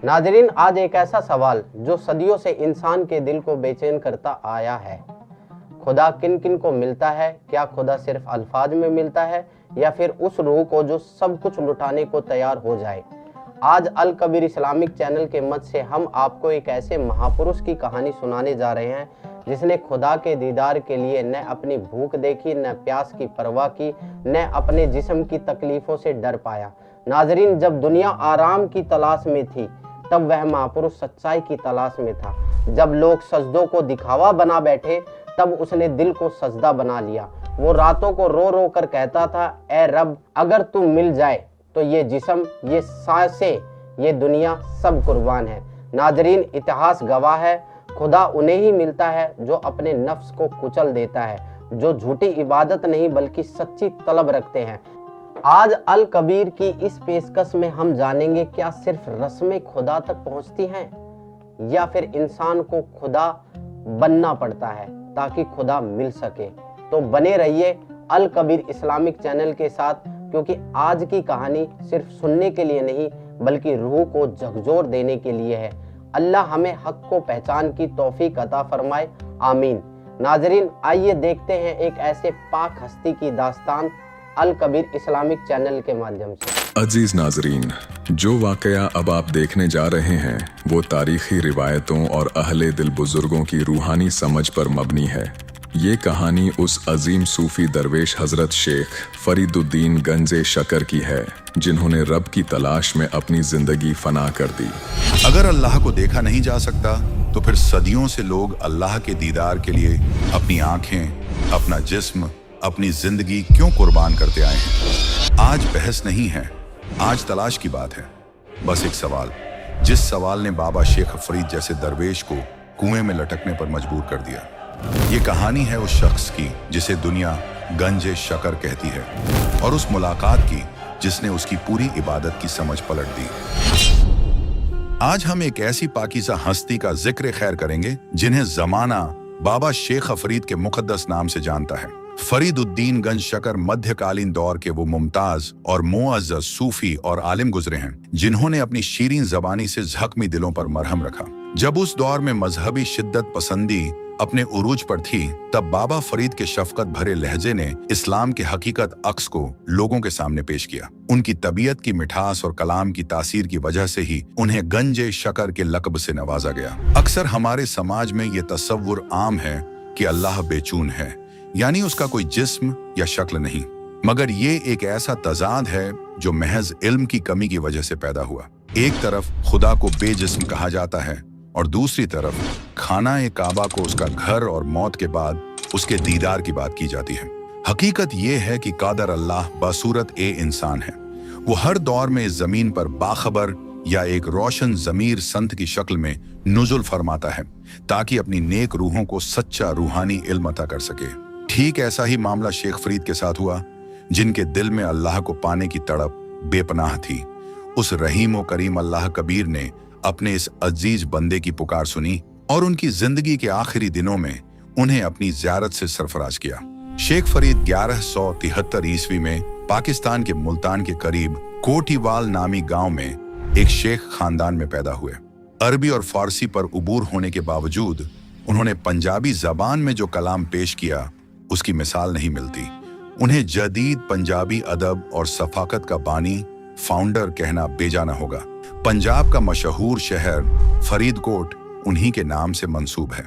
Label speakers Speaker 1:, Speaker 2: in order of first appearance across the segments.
Speaker 1: नाज़रीन, आज एक ऐसा सवाल जो सदियों से इंसान के दिल को बेचैन करता आया है। खुदा किन किन को मिलता है? क्या खुदा सिर्फ अल्फाज में मिलता है या फिर उस रूह को जो सब कुछ लुटाने को तैयार हो जाए? आज अल कबीर इस्लामिक चैनल के मत से हम आपको एक ऐसे महापुरुष की कहानी सुनाने जा रहे हैं जिसने खुदा के दीदार के लिए न अपनी भूख देखी, न प्यास की परवाह की, न अपने जिस्म की तकलीफों से डर पाया। नाज़रीन, जब दुनिया आराम की तलाश में थी तब वह महापुरुष सच्चाई की तलाश में था। जब लोग सजदों को दिखावा बना बैठे तब उसने दिल को सजदा बना लिया। वो रातों को रो रो कर कहता था, ए रब, अगर तू मिल जाए तो ये जिस्म, ये सांसें, ये दुनिया सब कुर्बान है। नाज़रीन, इतिहास गवाह है, खुदा उन्हें ही मिलता है जो अपने नफ्स को कुचल देता है, जो झूठी इबादत नहीं बल्कि सच्ची तलब रखते हैं। आज अल कबीर की इस पेशकश में हम जानेंगे क्या सिर्फ रस्में खुदा तक पहुंचती हैं या फिर इंसान को खुदा बनना पड़ता है ताकि खुदा मिल सके। तो बने रहिए अल कबीर इस्लामिक चैनल के साथ, क्योंकि आज की कहानी सिर्फ सुनने के लिए नहीं बल्कि रूह को झकझोर देने के लिए है। अल्लाह हमें हक को पहचान की तौफीक अता फरमाए, आमीन। नाजरीन, आइए देखते हैं एक ऐसे पाक हस्ती की दास्तान अल कबीर इस्लामिक चैनल के माध्यम से।
Speaker 2: अजीज नाजरीन, जो वाकया अब आप देखने जा रहे हैं वो तारीखी रिवायतों और अहले दिल बुजुर्गों की रूहानी समझ पर मबनी है। ये कहानी उस अजीम सूफी दरवेश हजरत शेख फरीदुद्दीन गंजे शकर की है जिन्होंने रब की तलाश में अपनी जिंदगी फना कर दी।
Speaker 3: अगर अल्लाह को देखा नहीं जा सकता तो फिर सदियों से लोग अल्लाह के दीदार के लिए अपनी आंखें, अपना जिस्म, अपनी जिंदगी क्यों कुर्बान करते आए हैं? आज बहस नहीं है, आज तलाश की बात है। बस एक सवाल, जिस सवाल ने बाबा शेख फरीद जैसे दरवेश को कुएं में लटकने पर मजबूर कर दिया। ये कहानी है उस शख्स की जिसे दुनिया गंजे शकर कहती है और उस मुलाकात की जिसने उसकी पूरी इबादत की समझ पलट दी। आज हम एक ऐसी पाकीज़ा हस्ती का जिक्र खैर करेंगे जिन्हें जमाना बाबा शेख फरीद के मुकद्दस नाम से जानता है। फरीदुद्दीन गंज शकर मध्यकालीन दौर के वो मुमताज और मुअज़्ज़ज़ सूफी और आलिम गुजरे हैं जिन्होंने अपनी शीरीन ज़बानी से जख्मी दिलों पर मरहम रखा। जब उस दौर में मजहबी शिद्दत पसंदी अपने उरूज पर थी तब बाबा फरीद के शफकत भरे लहजे ने इस्लाम के हकीकत अक्स को लोगों के सामने पेश किया। उनकी तबीयत की मिठास और कलाम की तासीर की वजह से ही उन्हें गंजे शकर के लक़ब से नवाजा गया। अक्सर हमारे समाज में ये तसव्वुर आम है कि अल्लाह बेचून है, यानी उसका कोई जिस्म या शक्ल नहीं, मगर ये एक ऐसा तजाद है जो महज इल्म की कमी की वजह से पैदा हुआ। एक तरफ खुदा को बेजिस्म कहा जाता है और दूसरी तरफ खाना काबा को उसका घर और मौत के बाद उसके दीदार की बात की जाती है। हकीकत ये है कि कादर अल्लाह बासूरत ए इंसान है। वो हर दौर में इस जमीन पर बाखबर या एक रोशन जमीर संत की शक्ल में नुजुल फरमाता है ताकि अपनी नेक रूहों को सच्चा रूहानी इल्म अता कर सके। ठीक ऐसा ही मामला शेख फरीद के साथ हुआ, जिनके दिल में अल्लाह को पाने की तड़प बेपनाह थी। उस रहीम व करीम अल्लाह कबीर ने अपने इस अजीज बंदे की पुकार सुनी और उनकी जिंदगी के आखिरी दिनों में उन्हें अपनी ज़ियारत से सरफराज किया। शेख फरीद 1173 ईस्वी में पाकिस्तान के मुल्तान के करीब कोटीवाल नामी गांव में एक शेख खानदान में पैदा हुए। अरबी और फारसी पर उबूर होने के बावजूद उन्होंने पंजाबी जबान में जो कलाम पेश किया उसकी मिसाल नहीं मिलती। उन्हें जदीद पंजाबी अदब और सफाकत का बानी, फाउंडर कहना बेजाना होगा। पंजाब का मशहूर शहर फरीदकोट उन्हीं के नाम से मंसूब है।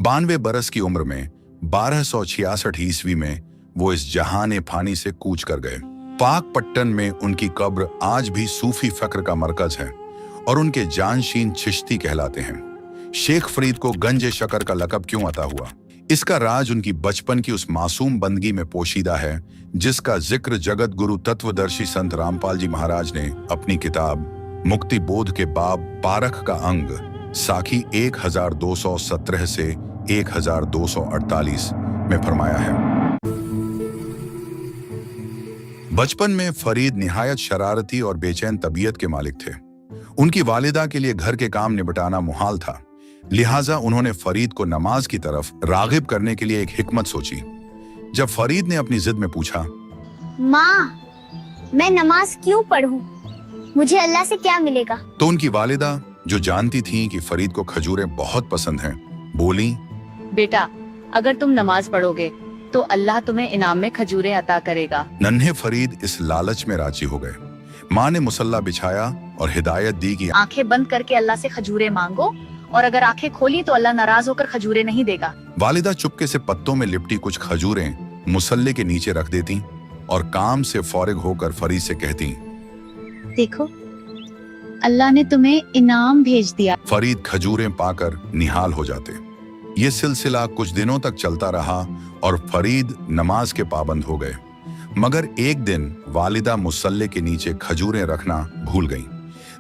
Speaker 3: 92 बरस की उम्र में 1266 ईस्वी में वो इस जहान फानी से कूच कर गए। पाक पट्टन में उनकी कब्र आज भी सूफी फक्र का मरकज है और उनके जानशीन चिश्ती कहलाते हैं। शेख फरीद को गंजे शकर का लक़ब क्यों अता हुआ? इसका राज उनकी बचपन की उस मासूम बंदगी में पोशीदा है जिसका जिक्र जगत गुरु तत्वदर्शी संत रामपाल जी महाराज ने अपनी किताब मुक्ति बोध के बाब पारख का अंग साखी 1217 से 1248 में फरमाया है। बचपन में फरीद निहायत शरारती और बेचैन तबीयत के मालिक थे। उनकी वालिदा के लिए घर के काम निपटाना मुहाल था, लिहाजा उन्होंने फरीद को नमाज की तरफ रागिब करने के लिए एक हिकमत सोची। जब फरीद ने अपनी जिद में पूछा,
Speaker 4: माँ, मैं नमाज क्यों पढ़ूं? मुझे अल्लाह से क्या मिलेगा?
Speaker 3: तो उनकी वालिदा जो जानती थीं कि फरीद को खजूरें बहुत पसंद हैं, बोली,
Speaker 4: बेटा, अगर तुम नमाज पढ़ोगे तो अल्लाह तुम्हें इनाम में खजूरें अता करेगा।
Speaker 3: नन्हे फरीद इस लालच में राजी हो गए। माँ ने मुसल्ला बिछाया और हिदायत दी कि
Speaker 4: आंखें बंद करके अल्लाह से खजूरें मांगो, और अगर आंखें खोली तो अल्लाह नाराज होकर खजूरें नहीं देगा।
Speaker 3: वालिदा चुपके से पत्तों में लिपटी कुछ खजूरें मुसल्ले के नीचे रख देती और काम से फौरिग होकर फरीद से कहती,
Speaker 4: देखो, अल्लाह ने तुम्हें इनाम भेज दिया।
Speaker 3: फरीद खजूरें पाकर निहाल हो जाते। ये सिलसिला कुछ दिनों तक चलता रहा और फरीद नमाज के पाबंद हो गए। मगर एक दिन वालिदा मुसल्ले के नीचे खजूरें रखना भूल गईं।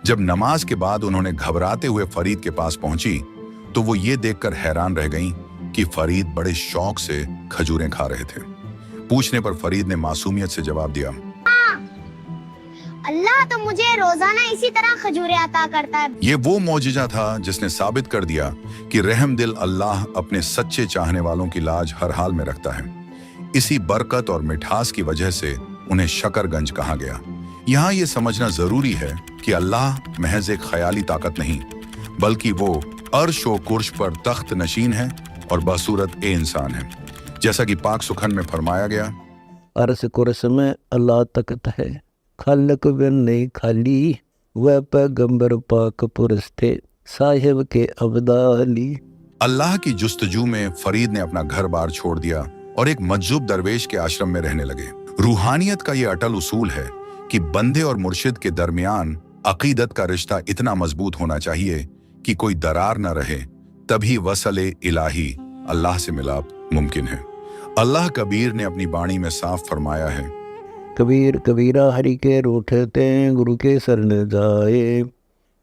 Speaker 3: जब नमाज के बाद उन्होंने घबराते हुए फरीद के पास पहुंची तो वो ये देखकर हैरान रह गईं कि फरीद बड़े शौक से खजूरें खा रहे थे। पूछने पर फरीद ने मासूमियत से जवाब दिया,
Speaker 5: अल्लाह तो मुझे रोजाना इसी तरह खजूरें अता करता है।
Speaker 3: ये वो मौजिजा था जिसने साबित कर दिया कि रहम दिल अल्लाह अपने सच्चे चाहने वालों की लाज हर हाल में रखता है। इसी बरकत और मिठास की वजह से उन्हें शकरगंज कहा गया। यहाँ ये समझना जरूरी है कि अल्लाह महज एक ख्याली ताकत नहीं, बल्कि वो अर्श व कुर्श पर तख्त नशीन है और बसूरत ए इंसान है। जैसा कि पाक सुखन में फरमाया गया,
Speaker 6: अर्श कुर्श में अल्लाह तख्त है, खालक बिन नहीं खाली, वह पैगंबर पाक पुरुष थे, साहिब के अब्दाली।
Speaker 3: अल्लाह की जुस्तजू में फरीद ने अपना घर बार छोड़ दिया और एक मज्जूब दरवेश के आश्रम में रहने लगे। रूहानियत का ये अटल उसूल है कि बंदे और मुर्शिद के दरमियान अकीदत का रिश्ता इतना मजबूत होना चाहिए कि कोई दरार न रहे, तभी वसले इलाही अल्लाह से मिलाप मुमकिन है। अल्लाह कबीर ने अपनी बाणी में साफ फरमाया है,
Speaker 6: कबीर कबीरा हरि के रूठते गुरु के सर न जाए,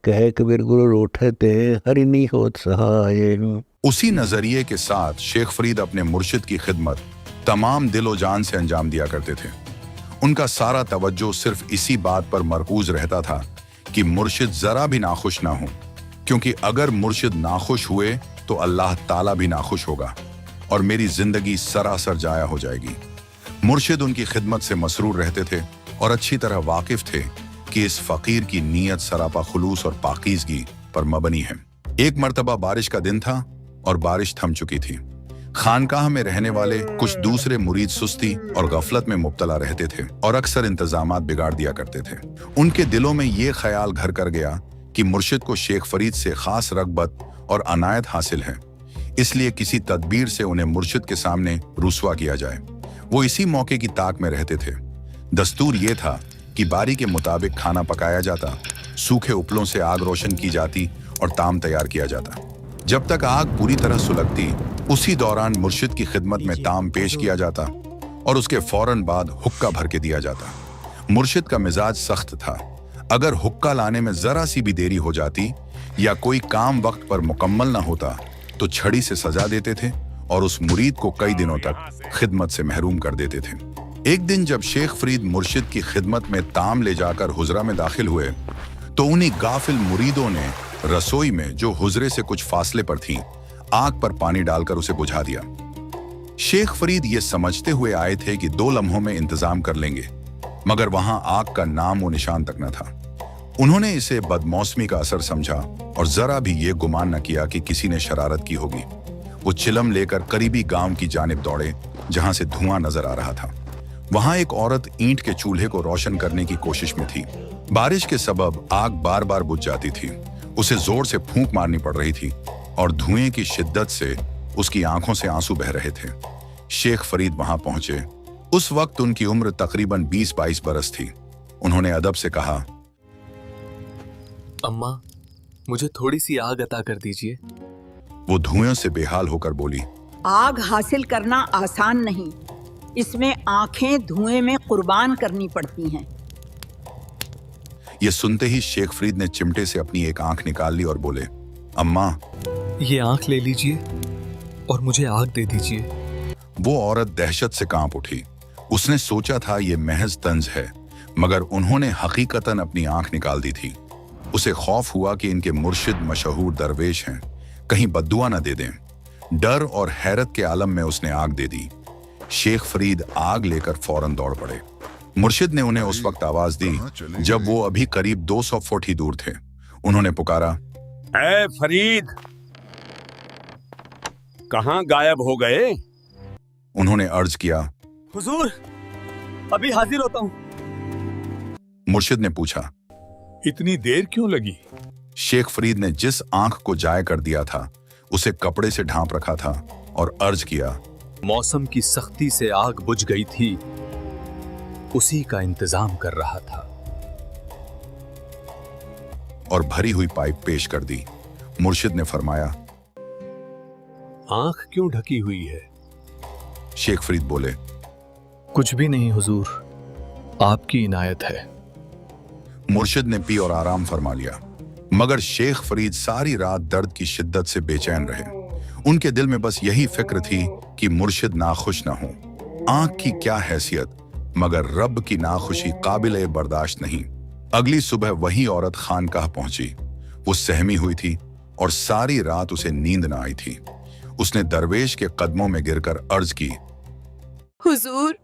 Speaker 6: कहे कबीर गुरु रूठते हरि नहीं होत सहाय।
Speaker 3: उसी नजरिए के साथ शेख फरीद अपने मुर्शिद की खिदमत तमाम दिलो जान से अंजाम दिया करते थे। उनका सारा तवज्जो सिर्फ इसी बात पर मरकूज रहता था कि मुर्शिद जरा भी नाखुश ना हो, क्योंकि अगर मुर्शिद नाखुश हुए तो अल्लाह ताला भी नाखुश होगा और मेरी जिंदगी सरासर जाया हो जाएगी। मुर्शिद उनकी खिदमत से मसरूर रहते थे और अच्छी तरह वाकिफ थे कि इस फकीर की नीयत सरापा खुलूस और पाकीज़गी पर मबनी है। एक मर्तबा बारिश का दिन था और बारिश थम चुकी थी। खानकाह में रहने वाले कुछ दूसरे मुरीद सुस्ती और गफलत में मुब्तला रहते थे और अक्सर इंतजामात बिगाड़ दिया करते थे। उनके दिलों में ये ख्याल घर कर गया कि मुर्शिद को शेख फरीद से खास रगबत और अनायत हासिल है, इसलिए किसी तदबीर से उन्हें मुर्शिद के सामने रुस्वा किया जाए। वो इसी मौके की ताक में रहते थे। दस्तूर ये था कि बारी के मुताबिक खाना पकाया जाता, सूखे उपलों से आग रोशन की जाती और ताम तैयार किया जाता। जब तक आग पूरी तरह सुलगती, उसी दौरान मुर्शिद की खिदमत में ताम पेश किया जाता और उसके फौरन बाद हुक्का भर के दिया जाता। मुर्शिद का मिजाज सख्त था। अगर हुक्का लाने में जरा सी भी देरी हो जाती या कोई काम वक्त पर मुकम्मल ना होता तो छड़ी से सजा देते थे और उस मुरीद को कई दिनों तक खिदमत से महरूम कर देते थे। एक दिन जब शेख फरीद मुर्शिद की खिदमत में ताम ले जाकर हुजरा में दाखिल हुए तो उन्हीं गाफिल मुरीदों ने रसोई में, जो हुजरे से कुछ फासले पर थी, आग पर पानी डालकर उसे बुझा दिया। शेख फरीद ये समझते हुए आए थे कि 2 लम्हों में इंतजाम कर लेंगे, मगर वहां आग का नाम व निशान तक न था। उन्होंने इसे बदमौसमी का असर समझा और जरा भी ये गुमान न किया कि किसी ने शरारत की होगी। वो चिलम लेकर करीबी गांव की जानिब दौड़े जहां से धुआं नजर आ रहा था। वहां एक औरत ईंट के चूल्हे को रोशन करने की कोशिश में थी। बारिश के सबब आग बार बार बुझ जाती थी। उसे जोर से फूंक मारनी पड़ रही थी और धुएं की शिद्दत से उसकी आंखों से आंसू बह रहे थे। शेख फरीद वहां पहुंचे। उस वक्त उनकी उम्र तकरीबन 20-22 बरस थी। उन्होंने अदब से कहा,
Speaker 7: अम्मा, मुझे थोड़ी सी आग अता कर दीजिए।
Speaker 3: वो धुएं से बेहाल होकर बोली,
Speaker 8: आग हासिल करना आसान नहीं, इसमें आंखें धुएं में कुर्बान करनी पड़ती हैं।
Speaker 3: ये सुनते ही शेख फरीद ने चिमटे से अपनी एक आंख निकाल ली और बोले, अम्मा,
Speaker 7: ये आंख ले लीजिए और मुझे आग दे दीजिए।
Speaker 3: वो औरत दहशत से कांप उठी। उसने सोचा था ये महज तंज है, मगर उन्होंने हकीकतन अपनी आंख निकाल दी थी। उसे खौफ हुआ कि इनके मुर्शिद मशहूर दरवेश हैं, कहीं बद्दुआ न दे दें। डर और हैरत के आलम में उसने आग दे दी। शेख फरीद आग लेकर फौरन दौड़ पड़े। मुर्शिद ने उन्हें उस वक्त आवाज दी जब वो अभी करीब 200 फुट ही दूर थे। उन्होंने पुकारा,
Speaker 9: ऐ फरीद, कहाँ गायब हो गए?
Speaker 3: उन्होंने अर्ज किया।
Speaker 7: हुजूर, अभी हाजिर होता हूँ।
Speaker 3: मुर्शिद ने पूछा,
Speaker 9: इतनी देर क्यों लगी?
Speaker 3: शेख फरीद ने जिस आंख को जाय कर दिया था उसे कपड़े से ढांप रखा था और अर्ज किया,
Speaker 7: मौसम की सख्ती से आग बुझ गई थी, उसी का इंतजाम कर रहा था।
Speaker 3: और भरी हुई पाइप पेश कर दी। मुर्शिद ने फरमाया,
Speaker 7: आंख क्यों ढकी हुई है?
Speaker 3: शेख फरीद बोले,
Speaker 7: कुछ भी नहीं हुजूर, आपकी इनायत है।
Speaker 3: मुर्शिद ने पी और आराम फरमा लिया। मगर शेख फरीद सारी रात दर्द की शिद्दत से बेचैन रहे। उनके दिल में बस यही फिक्र थी कि मुर्शिद नाखुश ना हो। आंख की क्या हैसियत, मगर रब की नाखुशी काबिल बर्दाश्त नहीं। अगली सुबह वही औरत खानकाह पहुंची। वो सहमी हुई थी और सारी रात उसे नींद न आई थी। उसने दरवेश के कदमों में गिरकर अर्ज की,
Speaker 10: हुजूर,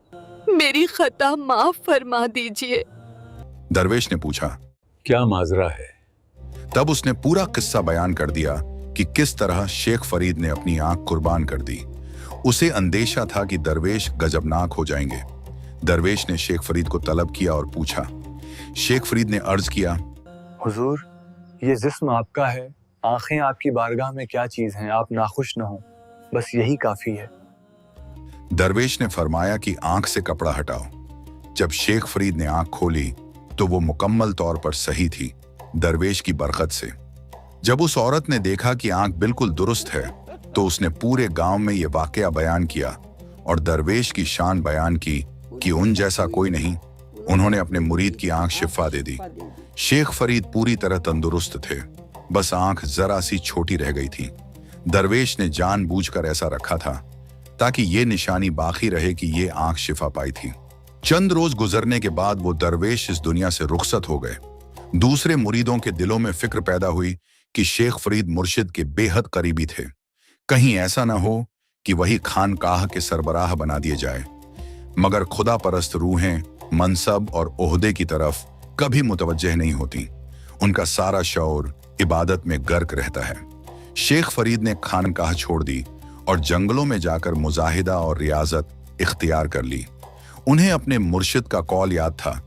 Speaker 10: मेरी खता माफ फरमा दीजिए।
Speaker 3: दरवेश ने पूछा,
Speaker 7: क्या माजरा है?
Speaker 3: तब उसने पूरा किस्सा बयान कर दिया कि किस तरह शेख फरीद ने अपनी आंख कुर्बान कर दी। उसे अंदेशा था कि दरवेश गजबनाक हो जाएंगे। दरवेश ने शेख फरीद को तलब किया और पूछा। शेख फरीद ने अर्ज किया,
Speaker 7: हुजूर, ये जिस्म आपका है, आंखें आपकी बारगाह में क्या चीज हैं, आप नाखुश न हो, बस यही काफी है।
Speaker 3: दरवेश ने फरमाया कि आंख से कपड़ा हटाओ। जब शेख फरीद ने आंख खोली तो वो मुकम्मल तौर पर सही थी, दरवेश की बरकत से। जब उस औरत ने देखा कि आंख बिल्कुल दुरुस्त है तो उसने पूरे गांव में ये वाकया बयान किया और दरवेश की शान बयान की कि उन जैसा कोई नहीं। उन्होंने अपने मुरीद की आंख शिफा दे दी। शेख फरीद पूरी तरह तंदुरुस्त थे, बस आंख जरा सी छोटी रह गई थी। दरवेश ने जानबूझकर ऐसा रखा था ताकि ये निशानी बाकी रहे कि ये आंख शिफा पाई थी। चंद रोज गुजरने के बाद वो दरवेश इस दुनिया से रुखसत हो गए। दूसरे मुरीदों के दिलों में फिक्र पैदा हुई कि शेख फरीद मुर्शिद के बेहद करीबी थे। कहीं ऐसा ना हो कि वही खानकाह के सरबराह बना दिए जाए। मगर खुदा परस्त रूहें मनसब और ओहदे की तरफ कभी मुतवज्जह नहीं होती। उनका सारा शौर इबादत में गर्क रहता है। शेख फरीद ने खानकाह छोड़ दी और जंगलों में जाकर मुजाहिदा और रियाजत इख्तियार कर ली। उन्हें अपने मुर्शिद का कौल याद था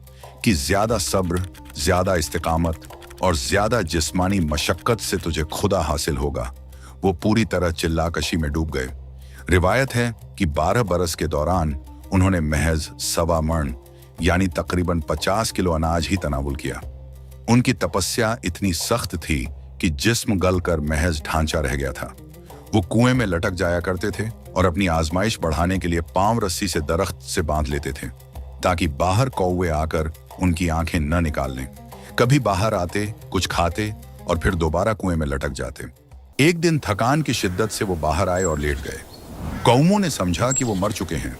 Speaker 3: कि ज्यादा सब्र, ज्यादा इस्तिकामत और ज्यादा जिस्मानी मशक्कत से तुझे खुदा हासिल होगा। वो पूरी तरह चिल्लाकशी में डूब गए। रिवायत है कि 12 बरस के दौरान उन्होंने महज 1.25 मण यानी तकरीबन 50 किलो अनाज ही तनावुल किया। उनकी तपस्या इतनी सख्त थी कि जिस्म गलकर महज ढांचा रह गया था। वो कुएं में लटक जाया करते थे और अपनी आजमाइश बढ़ाने के लिए पांव रस्सी से दरख्त से बांध लेते थे ताकि बाहर कौवे आकर उनकी आंखें न निकाल लें। कभी बाहर आते, कुछ खाते और फिर दोबारा कुएं में लटक जाते। एक दिन थकान की शिद्दत से वो बाहर आए और लेट गए। कौमों ने समझा कि वो मर चुके हैं।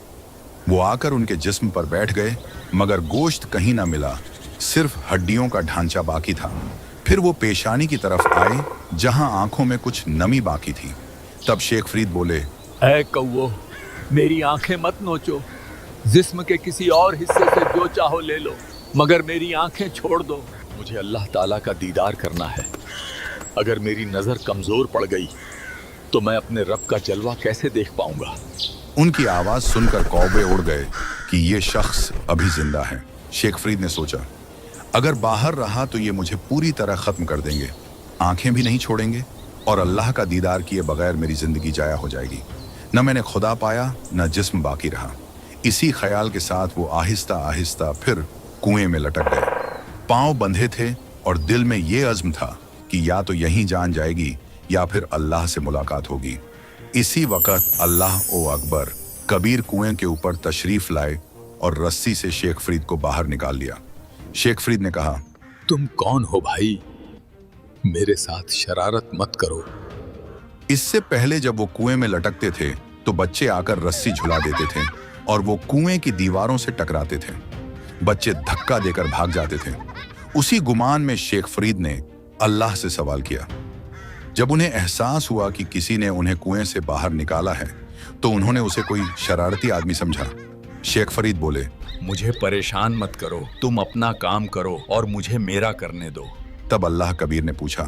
Speaker 3: वो आकर उनके जिस्म पर बैठ गए, मगर गोश्त कहीं ना मिला, सिर्फ हड्डियों का ढांचा बाकी था। फिर वो पेशानी की तरफ आए जहां आंखों में कुछ नमी बाकी थी। तब शेख फरीद बोले,
Speaker 7: ऐ कौवो, मेरी आंखें मत नोचो, जिस्म के किसी और हिस्से से जो चाहो ले लो, मगर मेरी आंखें छोड़ दो। मुझे अल्लाह ताला का दीदार करना है। अगर मेरी नजर कमजोर पड़ गई तो मैं अपने रब का जलवा कैसे देख पाऊंगा।
Speaker 3: उनकी आवाज सुनकर कौवे उड़ गए कि ये शख्स अभी जिंदा है। शेख फरीद ने सोचा, अगर बाहर रहा तो ये मुझे पूरी तरह खत्म कर देंगे, आंखें भी नहीं छोड़ेंगे और अल्लाह का दीदार किए बगैर मेरी जिंदगी जाया हो जाएगी। न मैंने खुदा पाया, न जिस्म बाकी रहा। इसी ख्याल के साथ वो आहिस्ता आहिस्ता फिर कुएं में लटक गए। पांव बंधे थे और दिल में ये अज़्म था कि या तो यहीं जान जाएगी या फिर अल्लाह से मुलाकात होगी। इसी वक्त अल्लाह ओ अकबर कबीर कुएं के ऊपर तशरीफ लाए और रस्सी से शेख फरीद को बाहर निकाल लिया। शेख फरीद ने कहा,
Speaker 7: तुम कौन हो भाई? मेरे साथ शरारत मत करो।
Speaker 3: इससे पहले जब वो कुएं में लटकते थे तो बच्चे आकर रस्सी झुला देते थे और वो कुएं की दीवारों से टकराते थे। बच्चे धक्का देकर भाग जाते थे। उसी गुमान में शेख फरीद ने अल्लाह से सवाल किया। जब उन्हें एहसास हुआ कि किसी ने उन्हें कुएं से बाहर निकाला है तो उन्होंने उसे कोई शरारती आदमी समझा। शेख फरीद बोले,
Speaker 7: मुझे परेशान मत करो, तुम अपना काम करो और मुझे मेरा करने दो।
Speaker 3: तब अल्लाह कबीर ने पूछा,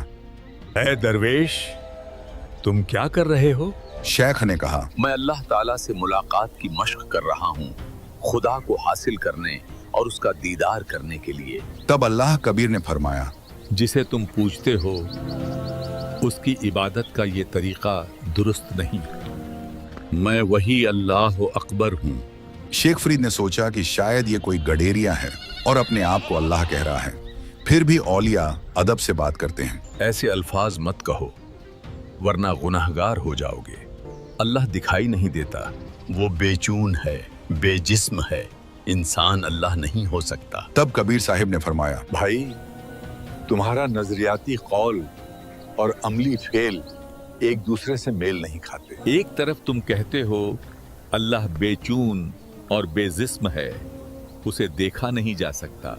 Speaker 9: ए दरवेश, तुम क्या कर रहे हो?
Speaker 3: शेख ने कहा,
Speaker 7: मैं अल्लाह ताला से मुलाकात की मशक कर रहा हूँ, खुदा को हासिल करने और उसका दीदार करने के लिए।
Speaker 3: तब अल्लाह कबीर ने फरमाया,
Speaker 7: जिसे तुम पूछते हो उसकी इबादत का ये तरीका दुरुस्त नहीं। मैं वही अल्लाह अकबर हूँ।
Speaker 3: शेख फरीद ने सोचा कि शायद ये कोई गडेरिया है और अपने आप को अल्लाह कह रहा है। फिर भी औलिया अदब से बात करते हैं।
Speaker 7: ऐसे अल्फाज मत कहो वरना गुनाहगार हो जाओगे। अल्लाह दिखाई नहीं देता, वो बेचून है, बेजिस्म है। इंसान अल्लाह नहीं हो सकता।
Speaker 3: तब कबीर साहिब ने फरमाया,
Speaker 9: भाई, तुम्हारा नजरियाती कौल और अमली फेल एक दूसरे से मेल नहीं खाते।
Speaker 7: एक तरफ तुम कहते हो अल्लाह बेचून और बेजिस्म है, उसे देखा नहीं जा सकता,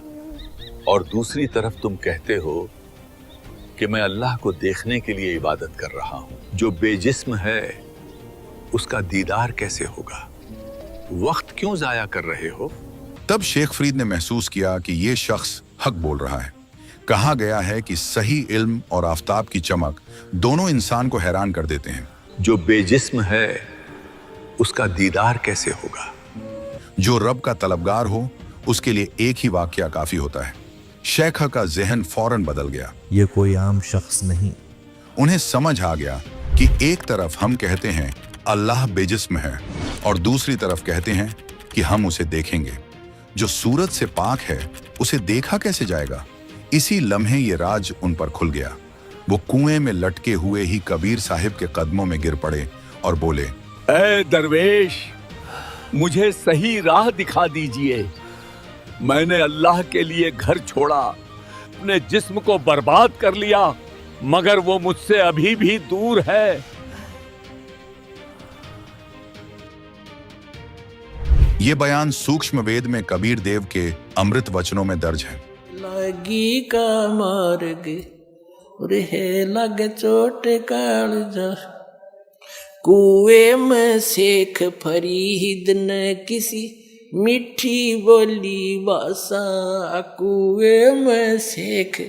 Speaker 7: और दूसरी तरफ तुम कहते हो कि मैं अल्लाह को देखने के लिए इबादत कर रहा हूँ। जो बेजिस्म है उसका दीदार कैसे होगा? वक्त क्यों जाया कर रहे हो?
Speaker 3: तब शेख फरीद ने महसूस किया कि ये शख्स हक बोल रहा है। कहा गया है कि सही इल्म और आफताब की चमक दोनों इंसान को हैरान कर देते हैं।
Speaker 7: जो बेजिस्म है उसका दीदार कैसे होगा?
Speaker 3: जो रब का तलबगार हो उसके लिए एक ही वाकया काफी होता है। शेख का जहन फौरन बदल गया।
Speaker 11: ये कोई आम शख्स नहीं।
Speaker 3: उन्हें समझ आ गया कि एक तरफ हम कहते हैं अल्लाह बेजिस्म है और दूसरी तरफ कहते हैं कि हम उसे देखेंगे। जो सूरत से पाक है उसे देखा कैसे जाएगा? इसी लम्हे ये राज उन पर खुल गया। वो कुएं में लटके हुए ही कबीर साहिब के कदमों में गिर पड़े और बोले,
Speaker 9: ए दरवेश, मुझे सही राह दिखा दीजिए। मैंने अल्लाह के लिए घर छोड़ा, अपने जिस्म को बर्बाद कर लिया, मगर वो मुझसे अभी भी दूर है।
Speaker 3: ये बयान सूक्ष्म वेद में कबीर देव के अमृत वचनों में दर्ज है।
Speaker 6: लगी का मार्ग रहे लग चोट काल जा, कुएं में शेख फरीद ने किसी मीठी बोली भाषा। कुएं में शेख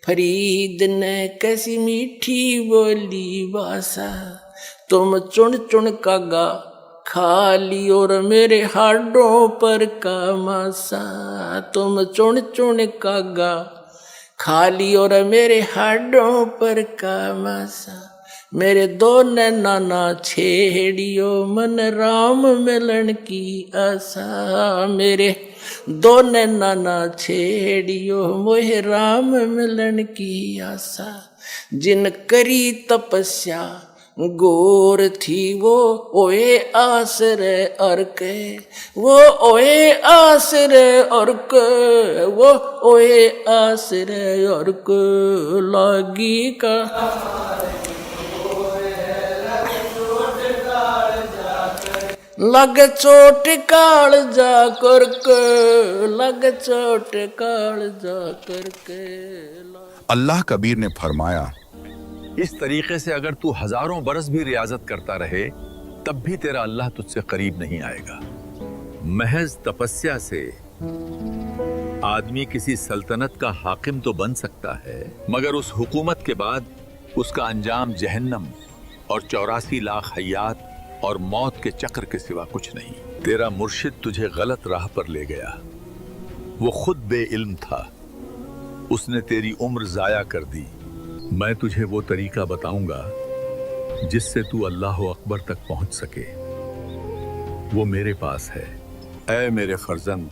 Speaker 6: फरीद ने किसी मीठी बोली भाषा। तुम चुन चुन का गा खाली और मेरे हाडों पर का मासा। तुम चुन चुन का गा खाली और मेरे हाडों पर का मासा। मेरे दो नाना छेड़ियो मन राम मिलन की आशा। मेरे दो नाना छेड़ियो मोहे राम मिलन की आशा। जिन करी तपस्या गोर थी वो ओए आसरे अर्के। वो ओए आसरे अर्के। वो ओए आसरे अर्के। लागी का लग चोट काल जा करके। लग चोट काल जा करके।
Speaker 3: अल्लाह कबीर ने फरमाया,
Speaker 7: इस तरीके से अगर तू हजारों बरस भी रियाजत करता रहे तब भी तेरा अल्लाह तुझसे करीब नहीं आएगा। महज तपस्या से आदमी किसी सल्तनत का हाकिम तो बन सकता है, मगर उस हुकूमत के बाद उसका अंजाम जहन्नम और 84 लाख हयात और मौत के चक्र के सिवा कुछ नहीं। तेरा मुर्शिद तुझे गलत राह पर ले गया। वो खुद बेइल्म था, उसने तेरी उम्र जाया कर दी। मैं तुझे वो तरीका बताऊंगा जिससे तू अल्लाह अकबर तक पहुंच सके। वो मेरे पास है। ऐ मेरे फर्जंद,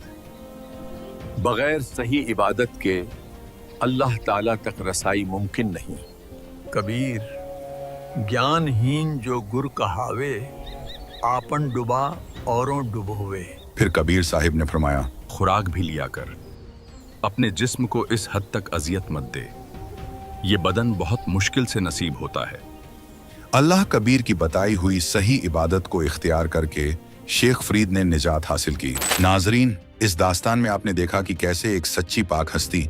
Speaker 7: बगैर सही इबादत के अल्लाह ताला तक रसाई मुमकिन नहीं। कबीर, ज्ञानहीन जो गुर कहावे, आपन डुबा औरों डुबोवे।
Speaker 3: फिर कबीर साहिब ने फरमाया,
Speaker 2: खुराक भी लिया कर, अपने जिस्म को इस हद तक अजियत मत दे। ये बदन बहुत मुश्किल से नसीब होता है।
Speaker 3: अल्लाह कबीर की बताई हुई सही इबादत को इख्तियार करके शेख फरीद ने निजात हासिल की। नाजरीन, इस दास्तान में आपने देखा कि कैसे एक सच्ची पाक हस्ती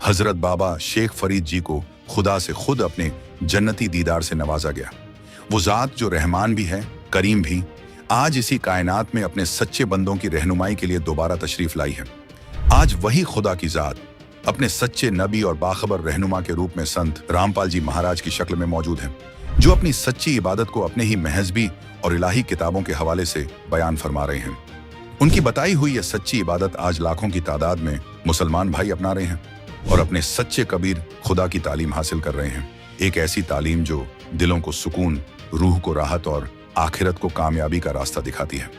Speaker 3: हजरत बाबा शेख फरीद जी को खुदा से खुद अपने जन्नती दीदार से नवाजा गया। वो जात जो रहमान भी है, करीम भी, आज इसी कायनात में अपने सच्चे बंदों की रहनुमाई के लिए दोबारा तशरीफ लाई है। आज वही खुदा की जात अपने सच्चे नबी और बाखबर रहनुमा के रूप में संत रामपाल जी महाराज की शक्ल में मौजूद हैं, जो अपनी सच्ची इबादत को अपने ही महज़बी और इलाही किताबों के हवाले से बयान फरमा रहे हैं। उनकी बताई हुई यह सच्ची इबादत आज लाखों की तादाद में मुसलमान भाई अपना रहे हैं और अपने सच्चे कबीर खुदा की तालीम हासिल कर रहे हैं। एक ऐसी तालीम जो दिलों को सुकून, रूह को राहत और आखिरत को कामयाबी का रास्ता दिखाती है।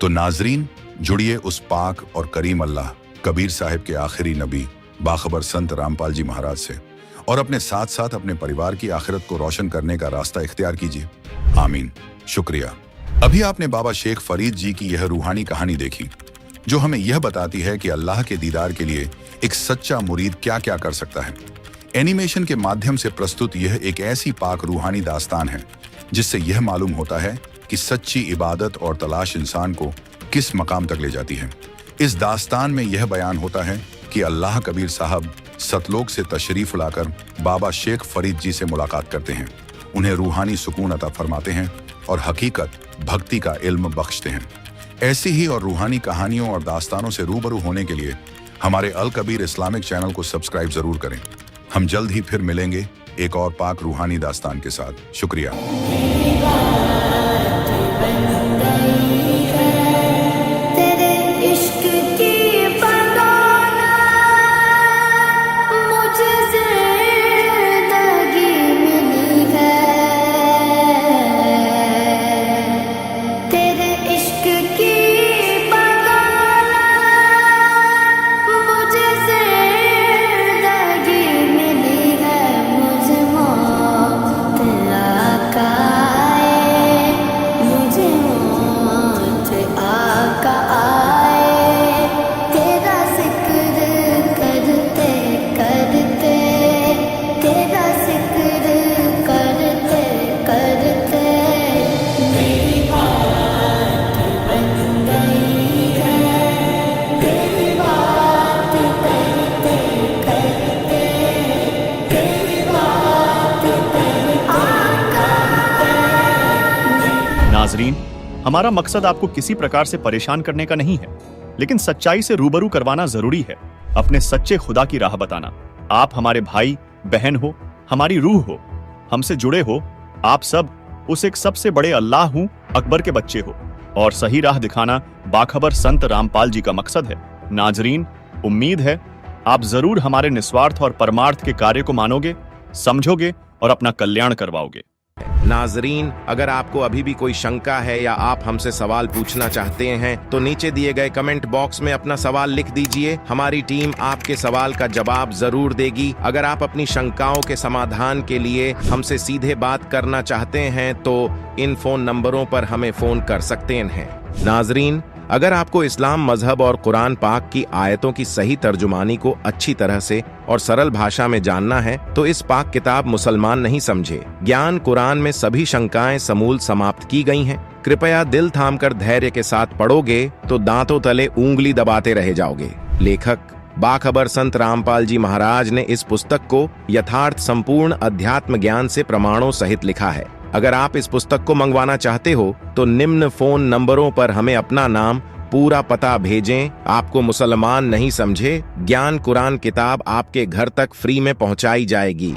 Speaker 3: तो नाजरीन, जुड़िए उस पाक और करीम अल्लाह कबीर साहिब के आखिरी नबी बाखबर संत रामपाल जी महाराज से और अपने साथ साथ अपने परिवार की आखिरत को रोशन करने का रास्ता इख्तियार कीजिए। आमीन। शुक्रिया। अभी आपने बाबा शेख फरीद जी की यह रूहानी कहानी देखी, जो हमें यह बताती है कि अल्लाह के दीदार के लिए एक सच्चा मुरीद क्या क्या कर सकता है। एनिमेशन के माध्यम से प्रस्तुत यह एक ऐसी पाक रूहानी दास्तान है जिससे यह मालूम होता है कि सच्ची इबादत और तलाश इंसान को किस मकाम तक ले जाती है। इस दास्तान में यह बयान होता है कि अल्लाह कबीर साहब सतलोक से तशरीफ लाकर बाबा शेख फरीद जी से मुलाकात करते हैं, उन्हें रूहानी सुकून अता फरमाते हैं और हकीकत भक्ति का इल्म बख्शते हैं। ऐसी ही और रूहानी कहानियों और दास्तानों से रूबरू होने के लिए हमारे अल कबीर इस्लामिक चैनल को सब्सक्राइब जरूर करें। हम जल्द ही फिर मिलेंगे एक और पाक रूहानी दास्तान के साथ। शुक्रिया।
Speaker 12: नाजरीन, हमारा मकसद आपको किसी प्रकार से परेशान करने का नहीं है, लेकिन सच्चाई से रूबरू करवाना जरूरी है। अपने सच्चे खुदा की राह बताना। आप हमारे भाई बहन हो, हमारी रूह हो, हमसे जुड़े हो। आप सब उस एक सबसे बड़े अल्लाह हूं अकबर के बच्चे हो, और सही राह दिखाना बाखबर संत रामपाल जी का मकसद है। नाजरीन, उम्मीद है आप जरूर हमारे निस्वार्थ और परमार्थ के कार्य को मानोगे, समझोगे और अपना कल्याण करवाओगे।
Speaker 13: नाजरीन, अगर आपको अभी भी कोई शंका है या आप हमसे सवाल पूछना चाहते हैं तो नीचे दिए गए कमेंट बॉक्स में अपना सवाल लिख दीजिए। हमारी टीम आपके सवाल का जवाब जरूर देगी। अगर आप अपनी शंकाओं के समाधान के लिए हमसे सीधे बात करना चाहते हैं तो इन फोन नंबरों पर हमें फोन कर सकते हैं। नाजरीन, अगर आपको इस्लाम मजहब और कुरान पाक की आयतों की सही तर्जुमानी को अच्छी तरह से और सरल भाषा में जानना है तो इस पाक किताब मुसलमान नहीं समझे ज्ञान कुरान में सभी शंकाएं समूल समाप्त की गई हैं। कृपया दिल थामकर धैर्य के साथ पढ़ोगे तो दांतों तले उंगली दबाते रह जाओगे। लेखक बाखबर संत रामपाल जी महाराज ने इस पुस्तक को यथार्थ संपूर्ण अध्यात्म ज्ञान से प्रमाणों सहित लिखा है। अगर आप इस पुस्तक को मंगवाना चाहते हो तो निम्न फोन नंबरों पर हमें अपना नाम, पूरा पता भेजें। आपको मुसलमान नहीं समझे ज्ञान कुरान किताब आपके घर तक फ्री में पहुंचाई जाएगी।